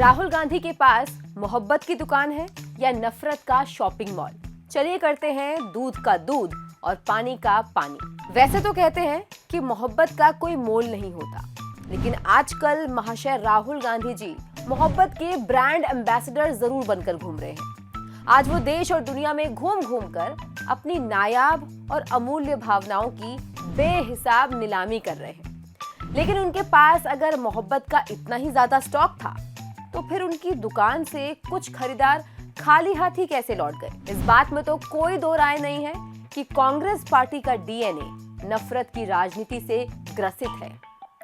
राहुल गांधी के पास मोहब्बत की दुकान है या नफरत का शॉपिंग मॉल? चलिए करते हैं दूध का दूध और पानी का पानी। वैसे तो कहते हैं कि मोहब्बत का कोई मोल नहीं होता, लेकिन आजकल महाशय राहुल गांधी जी मोहब्बत के ब्रांड एम्बेसडर जरूर बनकर घूम रहे हैं। आज वो देश और दुनिया में घूम घूम कर अपनी नायाब और अमूल्य भावनाओं की बेहिसाब नीलामी कर रहे हैं। लेकिन उनके पास अगर मोहब्बत का इतना ही ज्यादा स्टॉक था, तो फिर उनकी दुकान से कुछ खरीदार खाली हाथ ही कैसे लौट गए? इस बात में तो कोई दो राय नहीं है कि कांग्रेस पार्टी का डीएनए नफरत की राजनीति से ग्रसित है।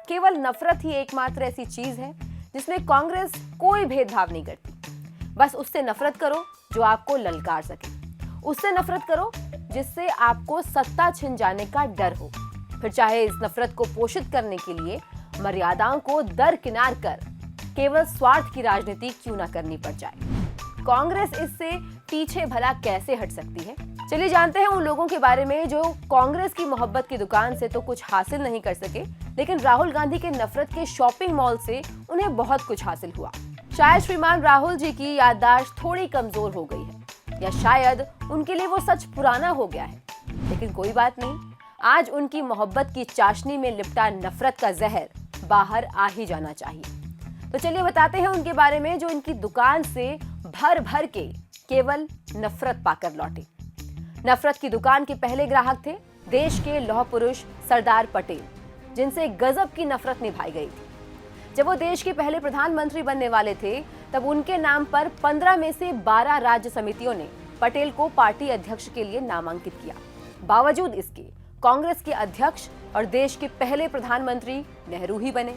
केवल नफरत ही एकमात्र ऐसी चीज है जिसमें कांग्रेस कोई भेदभाव नहीं करती। बस उससे नफरत करो जो आपको ललकार सके, उससे नफरत करो जिससे आपको सत्ता छिन जाने का डर हो, फिर चाहे इस नफरत को पोषित करने के लिए मर्यादाओं को दरकिनार कर केवल स्वार्थ की राजनीति क्यों ना करनी पड़ जाए। कांग्रेस इससे पीछे भला कैसे हट सकती है? चलिए जानते हैं उन लोगों के बारे में जो कांग्रेस की मोहब्बत की दुकान से तो कुछ हासिल नहीं कर सके, लेकिन राहुल गांधी के नफरत के शॉपिंग मॉल से उन्हें बहुत कुछ हासिल हुआ। शायद श्रीमान राहुल जी की याददाश्त थोड़ी कमजोर हो गई है, या शायद उनके लिए वो सच पुराना हो गया है, लेकिन कोई बात नहीं, आज उनकी मोहब्बत की चाशनी में लिपटा नफरत का जहर बाहर आ ही जाना चाहिए। तो चलिए बताते हैं उनके बारे में जो इनकी दुकान से भर भर के केवल नफरत पाकर लौटे। नफरत की दुकान के पहले ग्राहक थे देश के लौह पुरुष सरदार पटेल, जिनसे गजब की नफरत निभाई गई थी। जब वो देश के पहले प्रधानमंत्री बनने वाले थे, तब उनके नाम पर 15 में से 12 राज्य समितियों ने पटेल को पार्टी अध्यक्ष के लिए नामांकित किया। बावजूद इसके कांग्रेस के अध्यक्ष और देश के पहले प्रधानमंत्री नेहरू ही बने,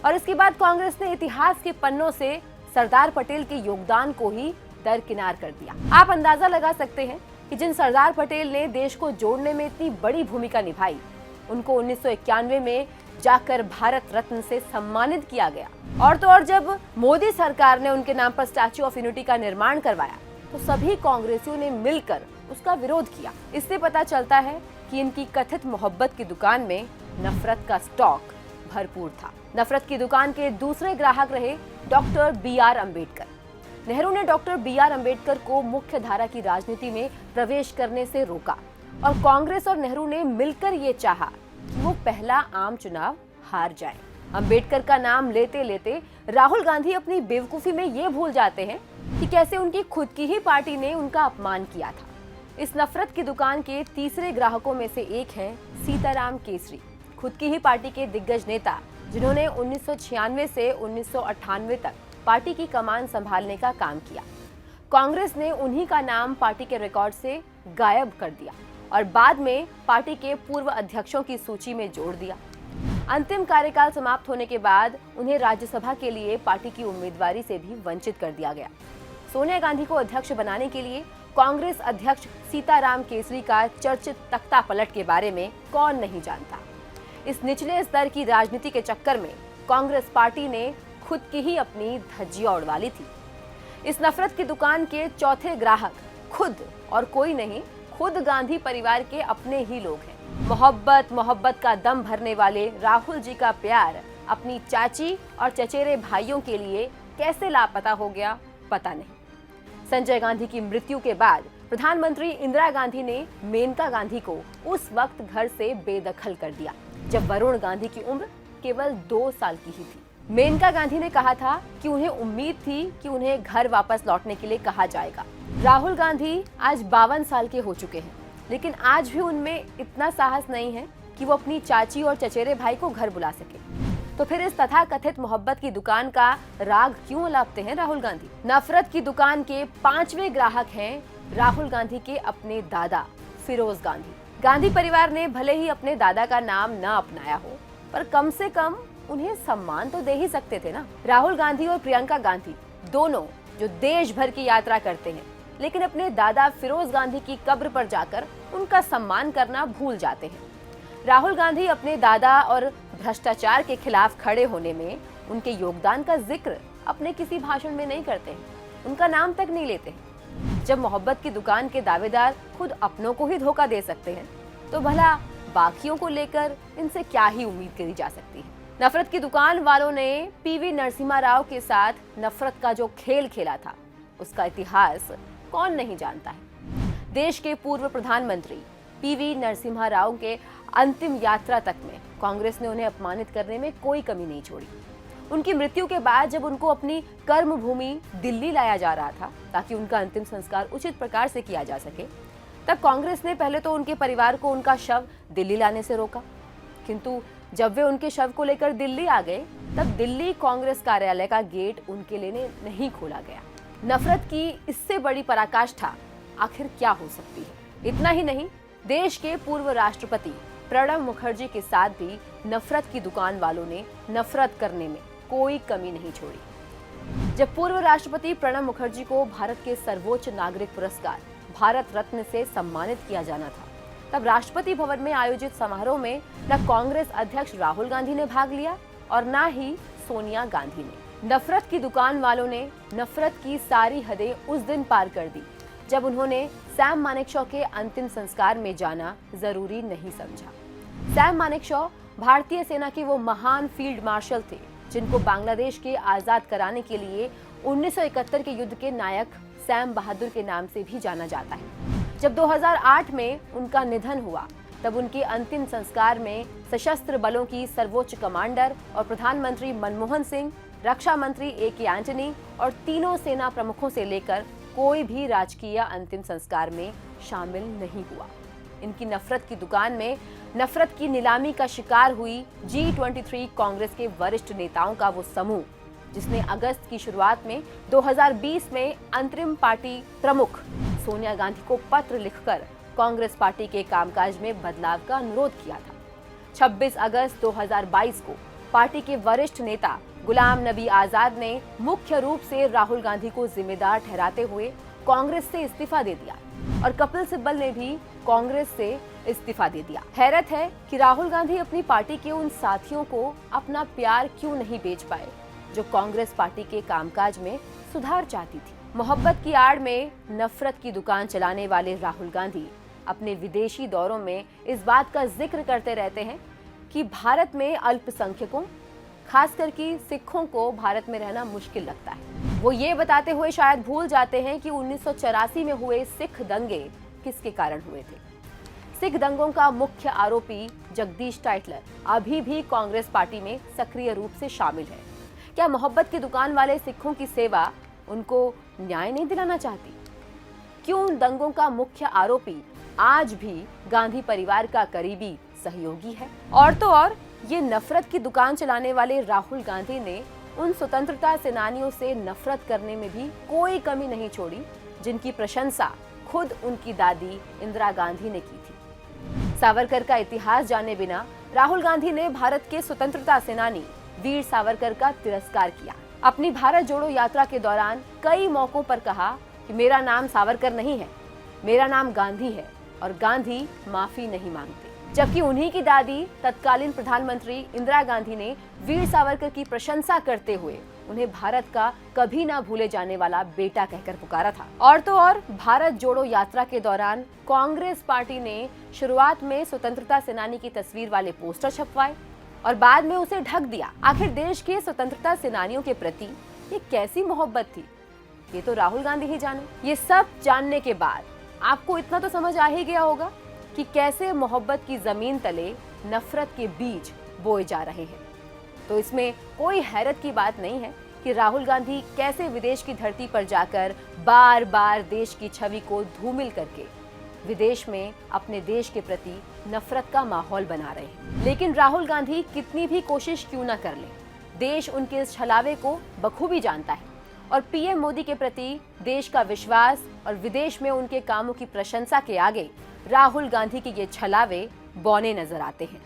और इसके बाद कांग्रेस ने इतिहास के पन्नों से सरदार पटेल के योगदान को ही दरकिनार कर दिया। आप अंदाजा लगा सकते हैं कि जिन सरदार पटेल ने देश को जोड़ने में इतनी बड़ी भूमिका निभाई, उनको 1991 में जाकर भारत रत्न से सम्मानित किया गया। और तो और जब मोदी सरकार ने उनके नाम पर स्टैच्यू ऑफ यूनिटी का निर्माण करवाया, तो सभी कांग्रेसियों ने मिलकर उसका विरोध किया। इससे पता चलता है कि इनकी कथित मोहब्बत की दुकान में नफरत का स्टॉक भरपूर था। नफरत की दुकान के दूसरे ग्राहक रहे डॉक्टर बी.आर. अम्बेडकर। नेहरू ने डॉक्टर बी.आर. अम्बेडकर को मुख्य धारा की राजनीति में प्रवेश करने से रोका, और कांग्रेस और नेहरू ने मिलकर ये चाहा कि वो पहला आम चुनाव हार जाए। अम्बेडकर का नाम लेते लेते राहुल गांधी अपनी बेवकूफी में ये भूल जाते हैं कि कैसे उनकी खुद की ही पार्टी ने उनका अपमान किया था। इस नफरत की दुकान के तीसरे ग्राहकों में से एक हैं सीताराम केसरी, खुद की ही पार्टी के दिग्गज नेता, जिन्होंने 1996 से 1998 तक पार्टी की कमान संभालने का काम किया। कांग्रेस ने उन्हीं का नाम पार्टी के रिकॉर्ड से गायब कर दिया और बाद में पार्टी के पूर्व अध्यक्षों की सूची में जोड़ दिया। अंतिम कार्यकाल समाप्त होने के बाद उन्हें राज्यसभा के लिए पार्टी की उम्मीदवारी से भी वंचित कर दिया गया। सोनिया गांधी को अध्यक्ष बनाने के लिए कांग्रेस अध्यक्ष सीताराम केसरी का चर्चित तख्ता पलट के बारे में कौन नहीं जानता। इस निचले स्तर की राजनीति के चक्कर में कांग्रेस पार्टी ने खुद की ही अपनी धज्जियां उड़वा ली थी। इस नफरत की दुकान के चौथे ग्राहक खुद और कोई नहीं, खुद गांधी परिवार के अपने ही लोग हैं। मोहब्बत का दम भरने वाले राहुल जी का प्यार अपनी चाची और चचेरे भाइयों के लिए कैसे लापता हो गया, पता नहीं। संजय गांधी की मृत्यु के बाद प्रधानमंत्री इंदिरा गांधी ने मेनका गांधी को उस वक्त घर से बेदखल कर दिया, जब वरुण गांधी की उम्र केवल 2 साल की ही थी। मेनका गांधी ने कहा था कि उन्हें उम्मीद थी कि उन्हें घर वापस लौटने के लिए कहा जाएगा। राहुल गांधी आज 52 साल के हो चुके हैं, लेकिन आज भी उनमें इतना साहस नहीं है कि वो अपनी चाची और चचेरे भाई को घर बुला सके। तो फिर इस तथाकथित मोहब्बत की दुकान का राग क्यों अलापते हैं राहुल गांधी? नफरत की दुकान के 5वें ग्राहक हैं राहुल गांधी के अपने दादा फिरोज गांधी। गांधी परिवार ने भले ही अपने दादा का नाम न अपनाया हो, पर कम से कम उन्हें सम्मान तो दे ही सकते थे ना। राहुल गांधी और प्रियंका गांधी दोनों जो देश भर की यात्रा करते हैं, लेकिन अपने दादा फिरोज गांधी की कब्र पर जाकर उनका सम्मान करना भूल जाते हैं। राहुल गांधी अपने दादा और भ्रष्टाचार के खिलाफ खड़े होने में उनके योगदान का जिक्र अपने किसी भाषण में नहीं करते हैं, उनका नाम तक नहीं लेते हैं। जब मोहब्बत की दुकान के दावेदार खुद अपनों को ही धोखा दे सकते हैं, तो भला बाकियों को लेकर इनसे क्या ही उम्मीद करी जा सकती है। नफरत की दुकान वालों ने पीवी नरसिम्हा राव के साथ नफरत का जो खेल खेला था, उसका इतिहास कौन नहीं जानता है। देश के पूर्व प्रधानमंत्री पीवी नरसिम्हा राव के अंतिम यात्रा तक में कांग्रेस ने उन्हें अपमानित करने में कोई कमी नहीं छोड़ी। उनकी मृत्यु के बाद जब उनको अपनी कर्म भूमि दिल्ली लाया जा रहा था ताकि उनका अंतिम संस्कार उचित प्रकार से किया जा सके, तब कांग्रेस ने पहले तो उनके परिवार को उनका शव दिल्ली लाने से रोका, किंतु जब वे उनके शव को लेकर दिल्ली आ गए तब दिल्ली कांग्रेस कार्यालय का गेट उनके लिए नहीं खोला गया। नफरत की इससे बड़ी पराकाष्ठा आखिर क्या हो सकती है। इतना ही नहीं, देश के पूर्व राष्ट्रपति प्रणब मुखर्जी के साथ भी नफरत की दुकान वालों ने नफरत करने में कोई कमी नहीं छोड़ी। जब पूर्व राष्ट्रपति प्रणब मुखर्जी को भारत के सर्वोच्च नागरिक पुरस्कार भारत रत्न से सम्मानित किया जाना था, तब राष्ट्रपति भवन में आयोजित समारोह में न कांग्रेस अध्यक्ष राहुल गांधी ने भाग लिया और न ही सोनिया गांधी ने। नफरत की दुकान वालों ने नफरत की सारी हदें उस दिन पार कर दी जब उन्होंने सैम मानेकशॉ के अंतिम संस्कार में जाना जरूरी नहीं समझा। सैम मानेकशॉ भारतीय सेना के वो महान फील्ड मार्शल थे जिनको बांग्लादेश के आजाद कराने के लिए 1971 के युद्ध के नायक सैम बहादुर के नाम से भी जाना जाता है। जब 2008 में उनका निधन हुआ तब उनके अंतिम संस्कार में सशस्त्र बलों की सर्वोच्च कमांडर और प्रधानमंत्री मनमोहन सिंह, रक्षा मंत्री ए.के. एंटनी और तीनों सेना प्रमुखों से लेकर कोई भी राजकीय अंतिम संस्कार में शामिल नहीं हुआ। इनकी नफरत की दुकान में नफरत की नीलामी का शिकार हुई G23 कांग्रेस के वरिष्ठ नेताओं का वो समूह, जिसने अगस्त की शुरुआत में 2020 में अंतरिम पार्टी प्रमुख सोनिया गांधी को पत्र लिखकर कांग्रेस पार्टी के कामकाज में बदलाव का अनुरोध किया था। 26 अगस्त 2022 को पार्टी के वरिष्ठ नेता गुलाम नबी आजाद ने मुख्य रूप से राहुल गांधी को जिम्मेदार ठहराते हुए कांग्रेस से इस्तीफा दे दिया और कपिल सिब्बल ने भी कांग्रेस से इस्तीफा दे दिया। हैरत है कि राहुल गांधी अपनी पार्टी के उन साथियों को अपना प्यार क्यों नहीं बेच पाए जो कांग्रेस पार्टी के कामकाज में सुधार चाहती थी। मोहब्बत की आड़ में नफरत की दुकान चलाने वाले राहुल गांधी अपने विदेशी दौरों में इस बात का जिक्र करते रहते हैं कि भारत में अल्पसंख्यकों, खासकर कि सिखों को भारत में रहना मुश्किल लगता है। वो ये बताते हुए शायद भूल जाते हैं कि 1984 में हुए सिख दंगे किसके कारण हुए थे। सिख दंगों का मुख्य आरोपी जगदीश टाइटलर अभी भी कांग्रेस पार्टी में सक्रिय रूप से शामिल है। क्या मोहब्बत की दुकान वाले सिखों की सेवा उनको न्याय नहीं दिलाना चाहती? क्यों दंगों का मुख्य आरोपी आज भी गांधी परिवार का करीबी सहयोगी है? और तो और ये नफरत की दुकान चलाने वाले राहुल गांधी ने उन स्वतंत्रता सेनानियों से नफरत करने में भी कोई कमी नहीं छोड़ी जिनकी प्रशंसा खुद उनकी दादी इंदिरा गांधी ने की थी। सावरकर का इतिहास जाने बिना राहुल गांधी ने भारत के स्वतंत्रता सेनानी वीर सावरकर का तिरस्कार किया। अपनी भारत जोड़ो यात्रा के दौरान कई मौकों पर कहा कि मेरा नाम सावरकर नहीं है, मेरा नाम गांधी है और गांधी माफी नहीं मांगते। जबकि उन्हीं की दादी तत्कालीन प्रधानमंत्री इंदिरा गांधी ने वीर सावरकर की प्रशंसा करते हुए उन्हें भारत का कभी ना भूले जाने वाला बेटा कहकर पुकारा था। और तो और भारत जोड़ो यात्रा के दौरान कांग्रेस पार्टी ने शुरुआत में स्वतंत्रता सेनानी की तस्वीर वाले पोस्टर छपवाए और बाद में उसे ढक दिया। आखिर देश के स्वतंत्रता सेनानियों के प्रति ये कैसी मोहब्बत थी, ये तो राहुल गांधी ही जाने। ये सब जानने के बाद आपको इतना तो समझ आ ही गया होगा कि कैसे मोहब्बत की जमीन तले नफरत के बीज बोए जा रहे हैं। तो इसमें कोई हैरत की बात नहीं है कि राहुल गांधी कैसे विदेश की धरती पर जाकर बार बार देश की छवि को धूमिल करके विदेश में अपने देश के प्रति नफरत का माहौल बना रहे हैं। लेकिन राहुल गांधी कितनी भी कोशिश क्यों न कर लें, देश उनके इस छलावे को बखूबी जानता है और पीएम मोदी के प्रति देश का विश्वास और विदेश में उनके कामों की प्रशंसा के आगे राहुल गांधी के ये छलावे बौने नजर आते हैं।